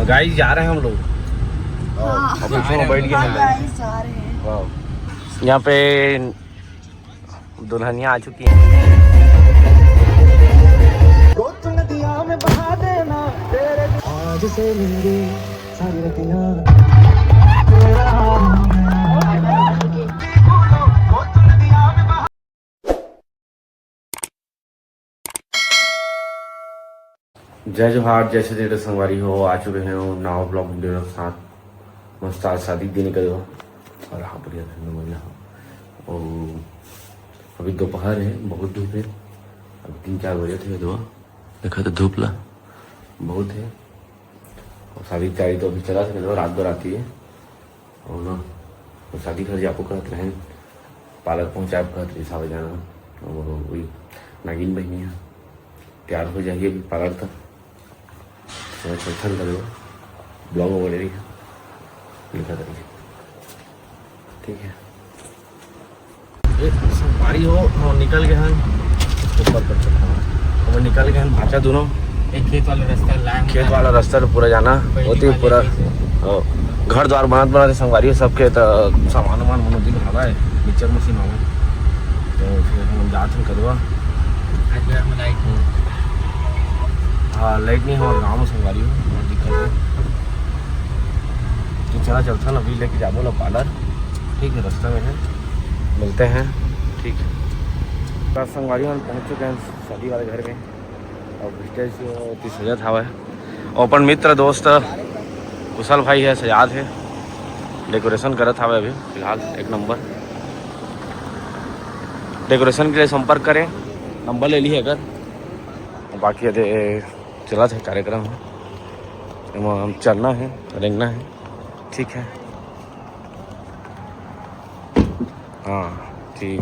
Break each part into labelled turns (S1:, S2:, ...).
S1: Guys जा रहे हैं हम लोग। बैठ गए हैं। यहाँ पे दुल्हनिया आ चुकी हैं। आज से मेरी सारी रतियां जय जोहार, जैसे तेरे संगवारी हो आ चुके हैं नाव ब्लॉग वीडियो के साथ। मस्त आज शादी दिन कर दो और हाँ बढ़िया बढ़िया। और अभी दोपहर है, बहुत धूप है। अब 3-4 बजे थे दो देखा तो धूप ला बहुत है। और शादी की तैयारी तो अभी चला सके दो रात भर आती है। और ना तो शादी घर जापो कहते रहें पार्लर पहुँचा कहते हिसाब जाना। और वही नागिन बहनी है तैयार हो जाइए अभी पार्लर तक ठंड करो ब्लॉग वगैरह लिखा करिए, ठीक है। बारी हो और निकल गए हैं ऊपर पर हम निकल गए हैं भाचा दोनों।
S2: एक खेत
S1: वाला रास्ता तो पूरा जाना होती है पूरा। घर द्वार बनाते संगवारी सबके तो सामान वामान दिन हवा है मिक्सर मशीन हवा तो फिर हम जाते हैं करवा। हाँ लाइट नहीं हमारे गाँव में संगवारी हो बहुत दिक्कत है। तो चलता ना अभी लेके जाबो लो पार्लर, ठीक है। रास्ते में है मिलते हैं, ठीक है। बस संगवारी हम पहुँच चुके हैं शादी वाले घर में। और स्टेज सजा था है। और अपन मित्र दोस्त कुशल भाई है सजाद है डेकोरेशन करा था अभी फिलहाल एक नंबर। डेकोरेशन के लिए संपर्क करें, नंबर ले लिए अगर। बाकी अरे चला था कार्यक्रम हम चलना है रेंगना है, ठीक है। हाँ ठीक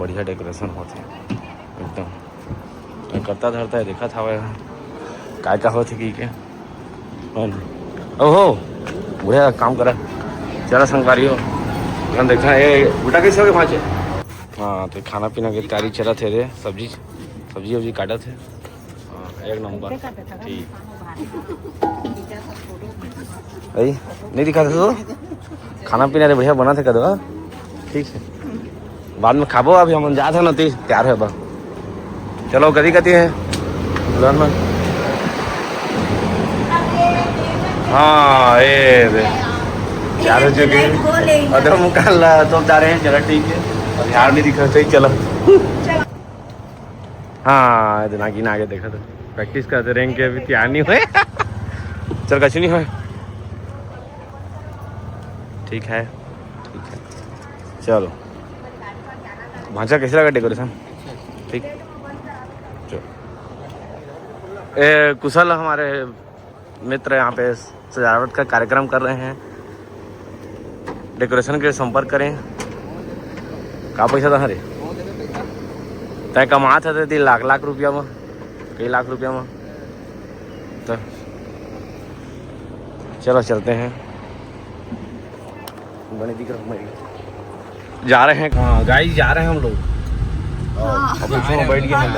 S1: बढ़िया डेकोरेशन होते एकदम करता धरता है देखा था वह काय का होते कि क्या ओहो बढ़िया काम करा। चला संगवारी हो देखा है उल्टा कैसे हो गए भाचे। हाँ तो खाना पीना की तैयारी चला थे रे सब्जी वब्जी काटा थे। हाँ एक नंबर ठीक। नहीं दिखा था तो खाना पीना बढ़िया बना थे कदवा, ठीक है। बाद में खाबो अभी हम जा थे ना तो तैयार है बा। चलो कदी है में। हाँ ये तैयार हो चुके हैं अदर मुकाल तो जा रहे हैं। चलो ठीक है और यार नहीं दिखा सही चलो। हाँ नागिन आगे देखा तो प्रैक्टिस करते रहेंगे अभी तैयार नहीं हुए। चल कछ नहीं हुए, ठीक है चलो। भांचा कैसे लगा डेकोरेशन, ठीक। कुशल हमारे मित्र यहाँ पे सजावट का कार्यक्रम कर रहे हैं। डेकोरेशन के लिए संपर्क करें। का पैसा था हरे तय कमा था ती लाख रुपया में कई लाख रुपया में। तो चलो चलते हैं बने दिख रहा जा रहे हैं। हाँ गाइस जा रहे हैं हम लोग। बैठ गए हैं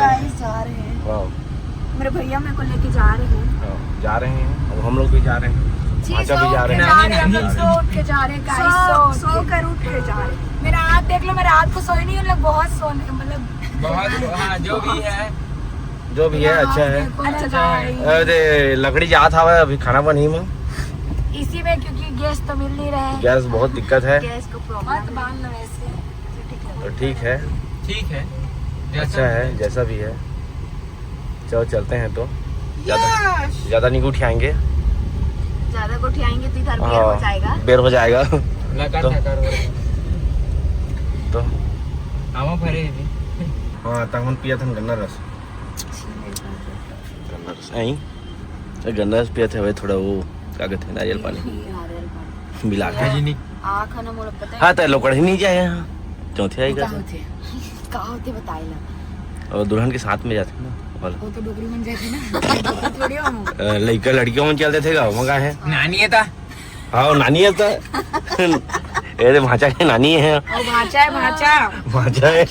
S3: मेरे भैया मेरे को लेके जा रहे हैं।
S1: अब हम लोग भी जा रहे हैं, भाचा भी जा रहे हैं।
S3: उठ के जा रहे हैं मेरा हाथ देख लो, मेरा हाथ को सोई नहीं मतलब बहुत सोने मतलब
S2: बहुत
S1: जो भी है अच्छा है। अरे लकड़ी जा था अभी खाना बनी में
S3: इसी में क्योंकि गैस तो मिल नहीं रहा है।
S1: गैस बहुत दिक्कत है,
S3: गैस को प्रॉब्लम वैसे
S1: तो ठीक है अच्छा है जैसा भी है। चलो चलते हैं तो ज्यादा नहीं उठाएंगे,
S3: ज्यादा को उठाएंगे तो इधर बेर हो जाएगा
S1: तो हाँ तब हम पिया था गन्ना रस गन्ना रस पिया थे थोड़ा वो क्या कहते हैं नारियल पानी मिला के। हाँ तो लोकड़ ही नहीं जाए यहाँ चौथे आएगा और दुल्हन के साथ में जाते ना वो तो डोगरी में जाते ना लड़का लड़कियों में चलते थे गाँव में है
S2: नानी है था।
S1: हाँ नानी है था ये भाचा के नानी है
S3: भाचा है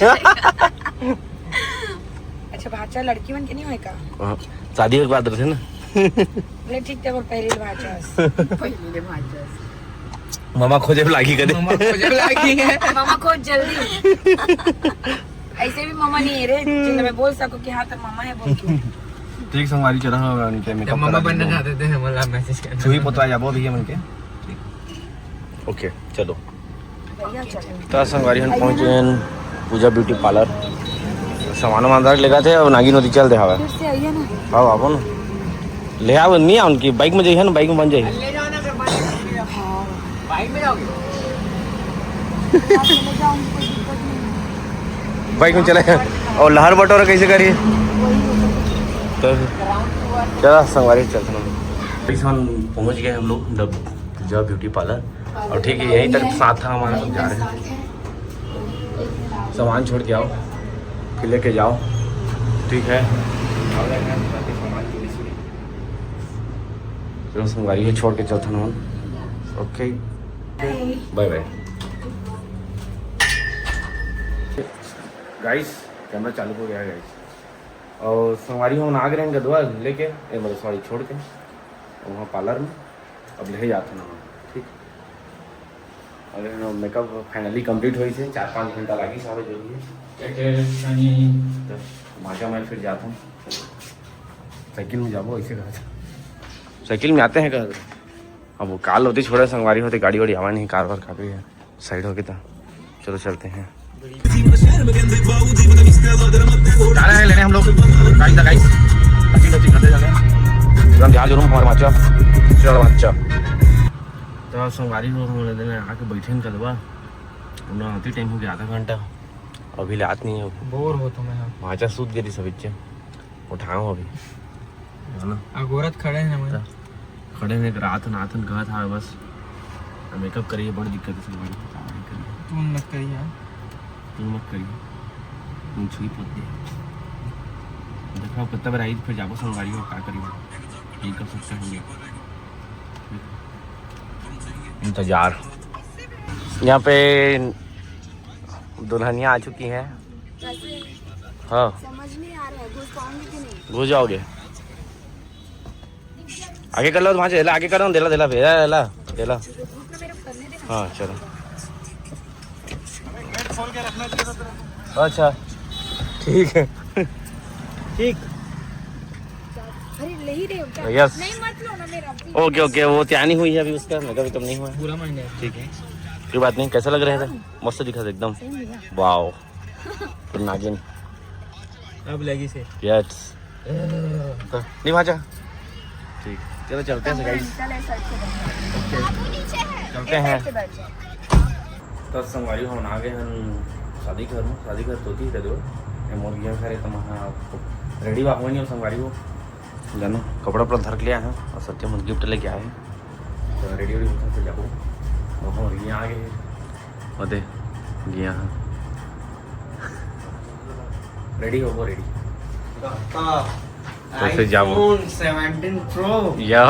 S1: अच्छा भाचा लड़की बन के नहीं होएगा शादी के बाद रहते ना
S2: ले ठीक आहे, पहिली भाच्यास
S1: मामा खोजे लागी कदे
S2: मामा खोज जल्दी ऐसे भी मामा नहीं है रे जिन्हें मैं बोल सकूं कि हाँ तो मामा है बोल के
S1: ठीक संगवारी चला होगा उनके मेकअप
S4: मामा बनना चाहते थे मला मैसेज कर
S1: सुही पोतवा जाबो भैया मन के ओके चलो तो संगवारी हम पहुंचे हैं पूजा ब्यूटी पार्लर सामान वामान लेगा थे और नागी नदी चल दे हवा
S2: फिर से आइए ना
S1: आओ आपो ना ले आओ नहीं आओ उनकी बाइक में जाइए ना बाइक में बन जाइए
S4: ले जाओ ना फिर बाइक में जाओगे
S1: बाइक में चले और लहर बटोरा कैसे करिए तो चला संगवारी चलते हम पहुंच गए हम लोग द पूजा ब्यूटी पार्लर और ठीक है यहीं तक साथ था हमारा सब जा रहे हैं सामान छोड़ के आओ फिर लेके जाओ ठीक है चलो संगवारी को छोड़ के चलते हैं okay bye bye guys camera चालू हो गया है गाइस और संगवारी हम आ गए हैं गदवा लेके मतलब सॉरी छोड़ के वहाँ पार्लर में अब ले जाते हैं ठीक और मेकअप फाइनली कंप्लीट हुई थी 4-5 घंटा लगी सारे जो भी भाषा मैं फिर जाता हूँ साइकिल में जाबो ऐसे कहा साइकिल में आते हैं कहा अब वो काल होती छोड़े संगवारी होती गाड़ी वाड़ी आवा नहीं कार वार काफ़ी है साइड हो गई था चलो चलते हैं जाना है लेने हम लोग गाइस अच्छी अच्छी करते जाते हैं एकदम ध्यान जरूर हमारे बच्चा चलो बच्चा तो संगवारी हो हम लेने आके बैठे हैं कदवा उन्हें आती टाइम हो गया आधा घंटा अभी लात नहीं है
S4: बोर हो तो मैं
S1: भाचा सूत गई सब बच्चे उठाऊँ अभी है ना
S4: अगोरत खड़े हैं मैं
S1: खड़े हैं रात नाथन कहा था बस मेकअप करिए बड़ी दिक्कत है संगवारी
S4: तुम मत करिए
S1: तुम मत करिए तुम छुई पोते देखो कितना बार आई फिर जाबो संगवारी हो क्या करिए यही कर सकते हैं इंतजार यहाँ पे दुल्हनिया आ चुकी हैं हाँ
S3: समझ नहीं आ रहा है घुस पाऊंगी कि नहीं
S1: घुस जाओगे आगे कर लो वहाँ से आगे कर रहा हूँ देला देला भेजा देला देला हाँ चलो अच्छा ठीक है ठीक
S2: अरे ले ही रहे हो क्या
S1: यस
S2: नहीं मत लो ना मेरा
S1: ओके ओके वो तैयारी हुई है अभी उसका मेकअप वेकअप नहीं हुआ है
S4: पूरा माइंड है
S1: ठीक है कोई बात नहीं कैसा लग रहे थे मस्त दिखा था एकदम वाओ फिर नागिन
S4: अब लगी से
S1: यस नहीं भाजा ठीक चलो चलते हैं गाइस चलते हैं तो संगवारी हम आ गए हम शादी घर तो थी दो मोर गया खरे तो वहाँ रेडी हुआ नहीं हो संगवारी हो जानो कपड़ा उपड़ा धर के लिया है और सत्य मुझे गिफ्ट लेके आए तो रेडी वेडी होता फिर जाओ और हम यहाँ आ गए होते गया रेडी हो वो रेडी तो फिर जाओ
S4: 17 Pro
S1: या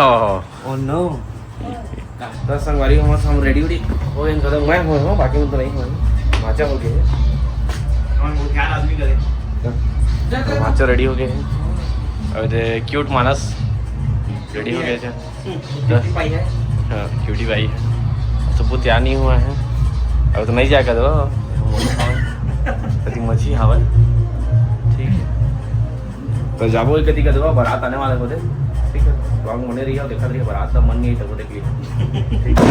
S4: oh no
S1: तो संगवारी हम रेडी वेडी हो गए कदम मैं हो बाकी में तो नहीं हुआ माचा हो गए
S4: आदमी करे
S1: माचा रेडी हो गए हैं अब क्यूट मानस रेडी हो गए थे
S4: पाई है
S1: हाँ क्यूटी भाई है तो वो तैयार नहीं हुआ है अब तो नहीं जाएगा दो कभी मछली हवा ठीक है तो जाबो कभी का दो बारात आने वाले होते ठीक है तो हम होने रही है देखा रही है बारात का मन नहीं है तो वो देख लिया ठीक है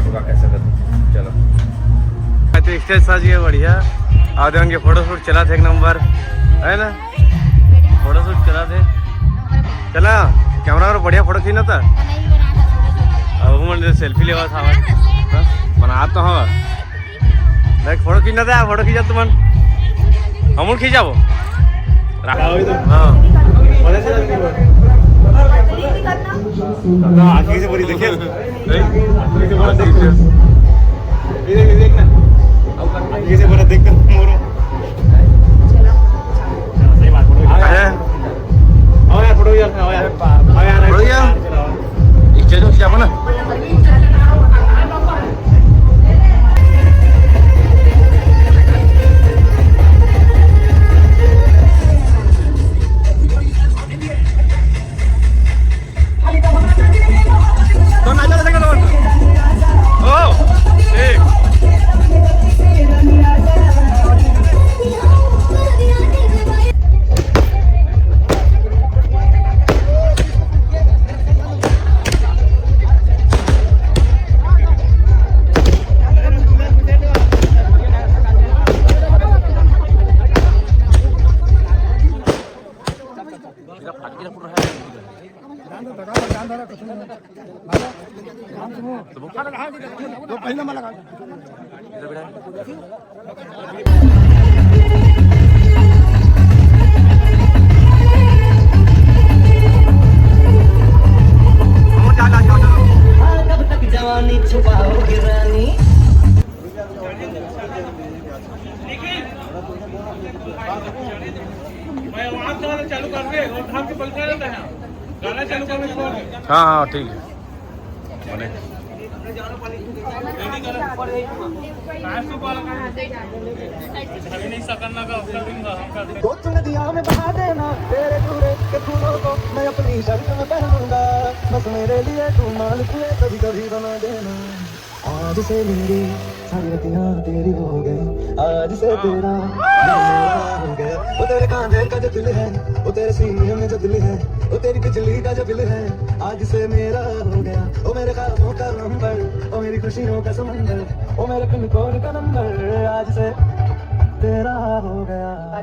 S1: तो कैसे कर चलो तो स्टेज साजिए बढ़िया आधे उनके फोटो शूट चला थे एक नंबर है ना फोटो शूट चला थे चला कैमरा में बढ़िया फोटो खींचा था अब मैंने सेल्फी लेवा था बना तो हाँ देख फोटो खींचा था फोटो खींचा तुम हम खींचा वो हाँ आगे से बड़ी देखिए देखना आगे से बड़ा देखता मोरो सही बात फोटो आओ यार फोटो यार आओ यार फोटो यार एक चीज हो जाओ ना
S5: कब तक जवानी छुपाओगे रानी
S6: चालू कर दे और ठाम के पलटा रहता है गाना चालू करने छोड़ दे
S1: हाँ हाँ ठीक है बने
S6: नहीं सकना का
S5: कुछ नदियां में बहा देना तेरे पूरे के फूलों को मैं अपनी शर्ट में पहनूंगा बस मेरे लिए तू मान तुए कभी कभी बना देना आज से मेरी सारी रतियां तेरी हो गई आज से तेरा मेरा हो गया वो तेरे कांधे का जो दिल है वो तेरे सीने में जो दिल है वो तेरी बिजली का जो बिल है आज से मेरा हो गया वो मेरे ख्वाबों का नंबर वो मेरी खुशियों का समंदर वो मेरे पिन कोड का नंबर आज से तेरा हो गया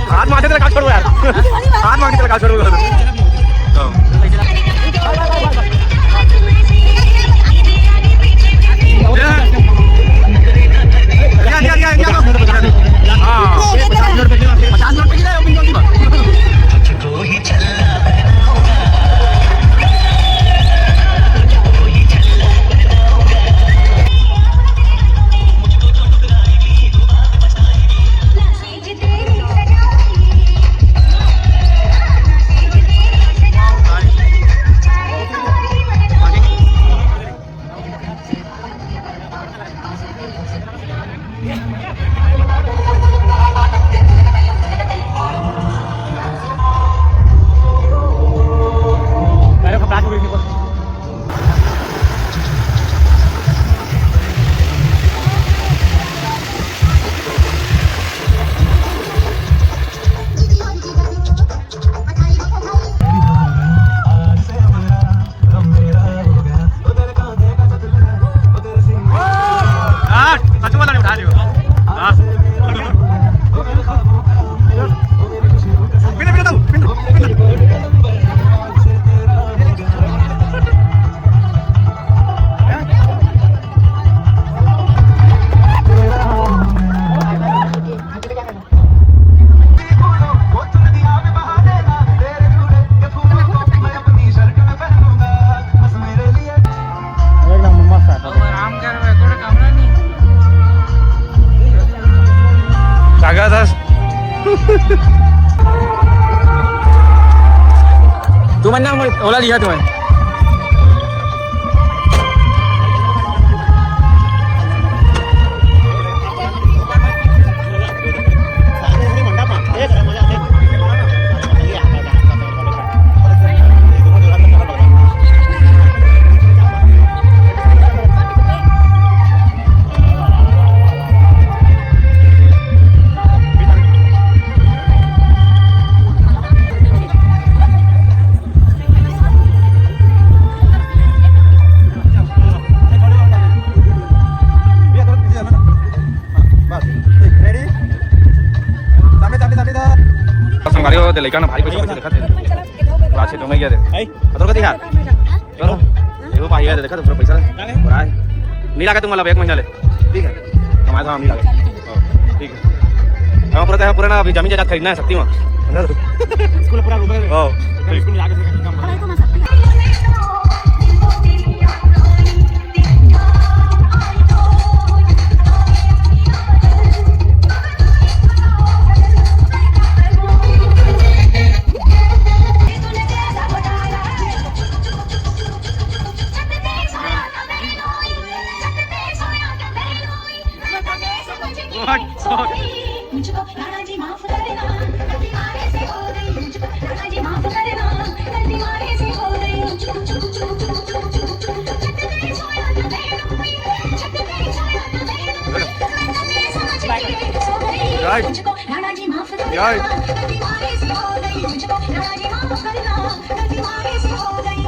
S1: हाथ मारते तेरा काट छोड़ो यार हाथ मारते तेरा काट छोड़ो तू मैंने ओला लिया तुम्हें ते लइका ना भारी पैसे देखा थे रात से तो मैं गया थे अतर कधी यार चलो ये भाई यार देखा तो पूरा पैसा नहीं लगा तुम्हाला एक महीना ले ठीक है हमारे तो हम नहीं लगा ठीक है हम पूरा पूरा ना अभी जमीन जायदाद खरीदना है सकती हूं स्कूल पूरा रुपए हां स्कूल में आके काम
S7: मुझको जी माफ करना गलती मारे से हो गई मुझको राणा जी माफ करना गलती मारे से हो गई मुझको चुप चुप चुप चुप चुप चुप छत तेरी सोया तो मैं रोई छत तेरी सोया तो मैं रोई मैं समझ गई हो गई मुझको राणा जी माफ करना गलती मारे से हो गई मुझको राणा जी माफ करना गलती मारे से हो गई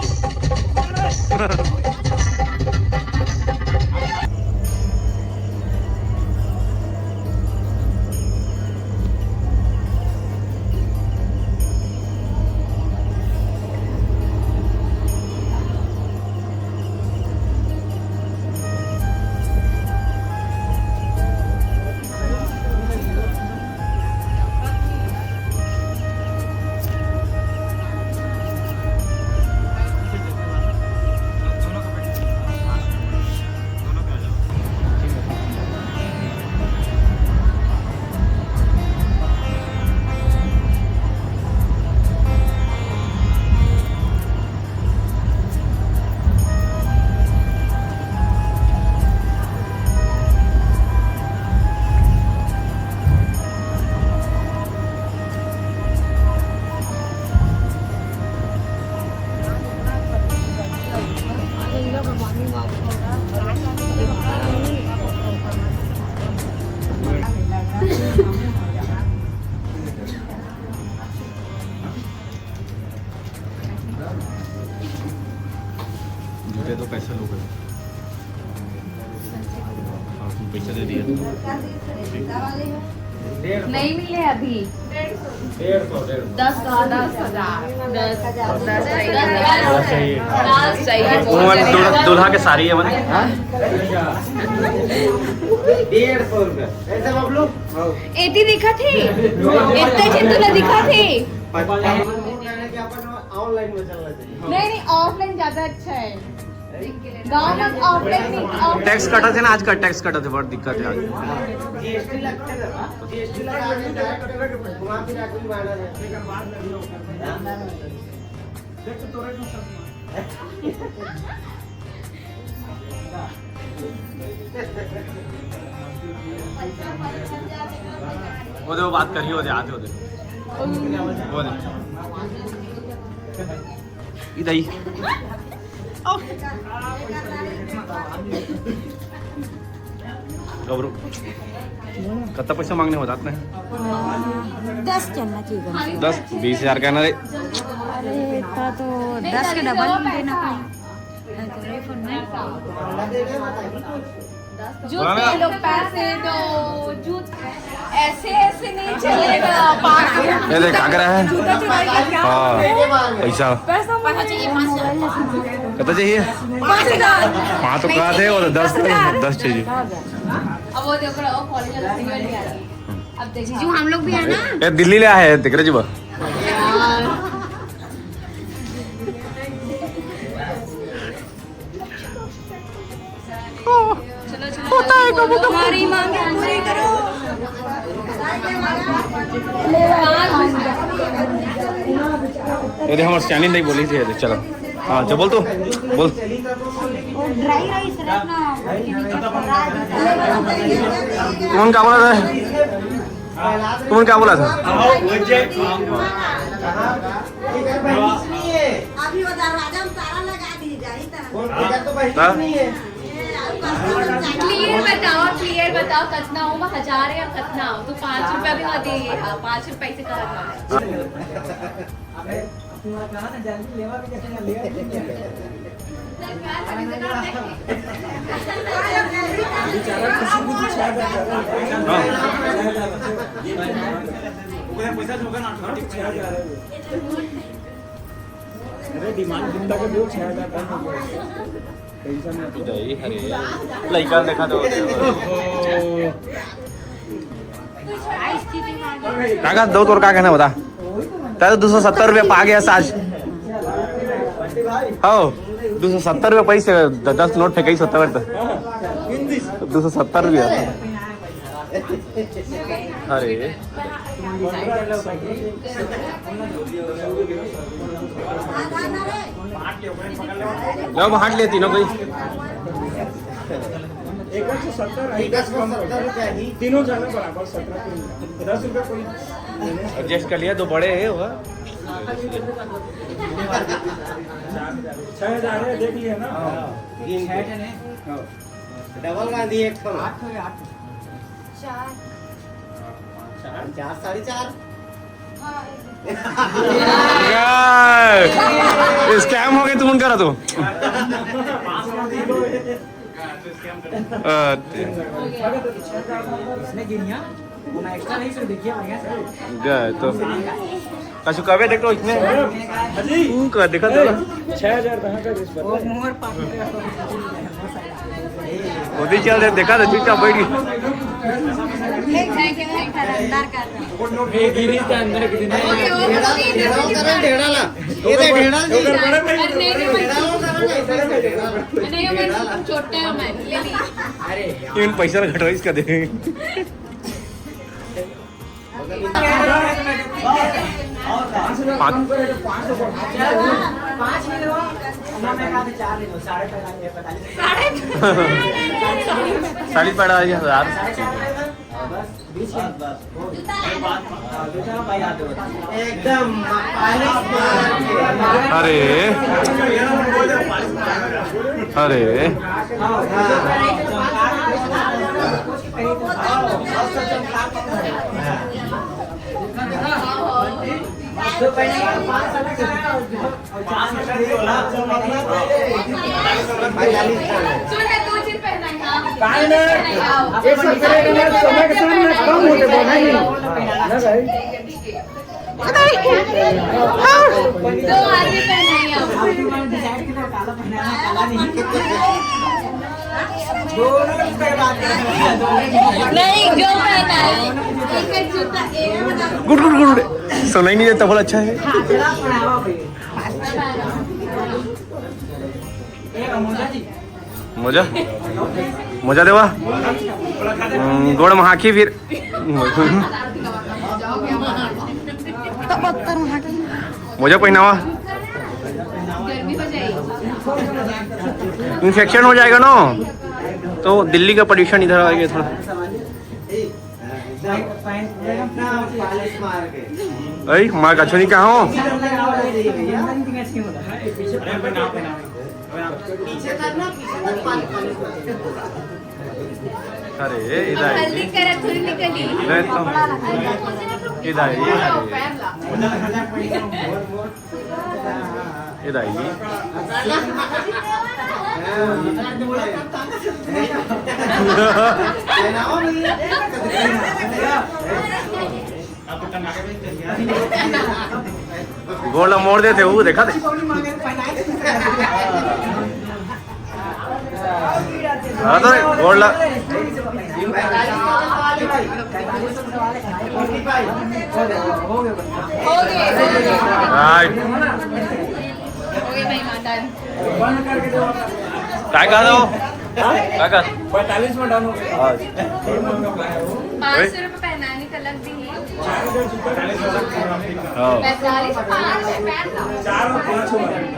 S1: दे दो पैसे लोगे पैसे दे दिए
S3: नहीं मिले अभी 10 चाहिए
S1: दूल्हा के सारी है मैंने
S4: 150 रुपये ऐसे बबलू
S3: एटी दिखा थी इतने चिंतु दिखा थी
S4: ऑनलाइन में चलना चाहिए
S3: नहीं ऑफलाइन ज्यादा अच्छा है गाँव में ऑफलाइन नहीं
S1: टैक्स कटा थे ना आज का टैक्स कटा थे बहुत दिक्कत है आज
S4: जीएसटी लगते ना जीएसटी लगा के डायरेक्ट वहां पे जाके माना है
S1: वो दे वो बात करिए वो दे आते वो दे इधर ही गबरू कितना पैसा मांगने होता आपने
S2: 10 चलना चाहिए
S1: 10-20 हजार कहना रे
S2: अरे इतना तो 10 के डबल देना
S3: जो ये लोग पैसे दो जूत ऐसे ऐसे नहीं चलेगा
S1: ये देख क्या रहा है हाँ पैसा
S3: पैसा चाहिए 5,000
S1: कितना चाहिए
S3: 5,000
S1: हाँ तो कहा थे और 10 चाहिए
S3: अब वो देखो कॉलेज वाला सिग्नल नहीं आ रही अब देखिए जो हम लोग भी है ना
S1: ये दिल्ली ले आए दिख रहे जी बा
S3: चलो हमारी मांग पूरी करो
S1: ये हमारे चैनल नहीं बोली थी चलो हाँ जो बोल तो बोल
S2: ड्राई राइस रखना
S1: कौन क्या बोला था कौन क्या बोला था
S2: अभी वो दरवाजा में ताला लगा दी जाई
S3: क्लियर बताओ कितना हो 1000 या कितना हो तो 5 रुपया भी मत दिए 5 रुपए से कर
S1: लड़का देखा तो काका दो तोर का कहना बता तेरे 270 रुपये पा गया साज हो 270 रुपये पैसे 10 नोट फेंकाई 70 270 रुपया अरे लो हाट लेती ना कोई
S6: एक 170
S4: एक 70 रुपया ही
S6: तीनों जाने बराबर 17 10 रुपये कोई
S1: एडजस्ट कर लिया, दो बड़े है वो।
S6: 6000 है, देख लिया ना।
S4: डबल गांधी एक तो
S3: 4
S4: 4 4.5
S1: स्कैम हो गए तुम उनका तो। तो कछु कवे देख लो इसमें का देखा तो
S6: 6000 कहाँ का रिस्क
S1: मोदी चल रहे देखा तो चुपचाप बैठ गई।
S4: ढेड़ाला ये तो ढेड़ाला
S3: छोटे हो मैं ले ली
S1: इवन पैसा घटवा इसका दे। साड़ी पड़ा 1000
S4: एकदम
S1: अरे अरे
S3: नहीं जो पहना है एक जूता
S1: गुड गुड गुड सुना ही नहीं देता, बोला अच्छा है। मोजा मोजा देवा गोड़ महाकी फिर मोजा पहनावा, इन्फेक्शन हो जाएगा ना। तो दिल्ली का पोल्यूशन इधर आ गया थोड़ा। अरे माँ का छोरी कहाँ हो? अरे इधर
S3: हल्दी करा थोड़ी निकली
S1: इधर इधर गोला मोड़ देते वो देखा थे। हाँ तो गोला राइट काय कहा दो क्या कर
S6: 45 में डाउन हो गया।
S3: 500 रुपए पहनाने का लग दी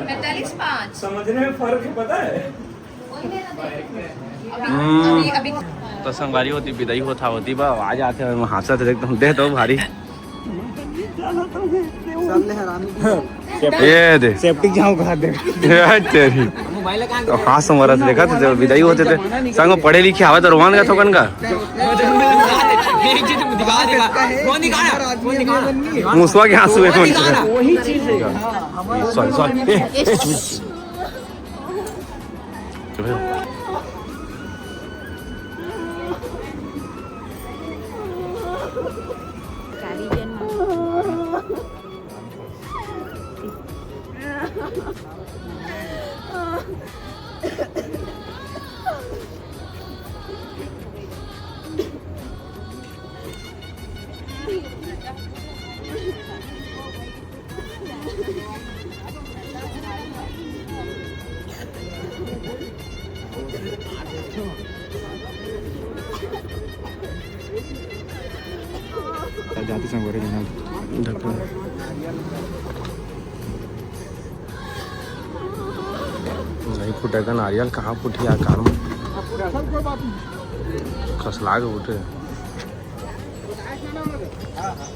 S3: 45 5
S6: समझने में फर्क है, पता है।
S3: अभी
S1: तो संगवारी होती विदाई होती बा आवाज आते हैं हादसा तो एकदम दे तो भारी ये दे
S6: सेफ्टी जाऊँ कहा दे
S1: तेरी तो हाँ संवारा से देखा तो विदाई होते थे संग पढ़े लिखे आवे तो रोमान का थोकन का मुसवा के आंसू है
S6: वही चीज है।
S1: सॉरी सॉरी जाती संगवारी नहीं फुटेगा नारियल कहाँ फुटी आकार में। कसला ग उठे
S4: हाँ हाँ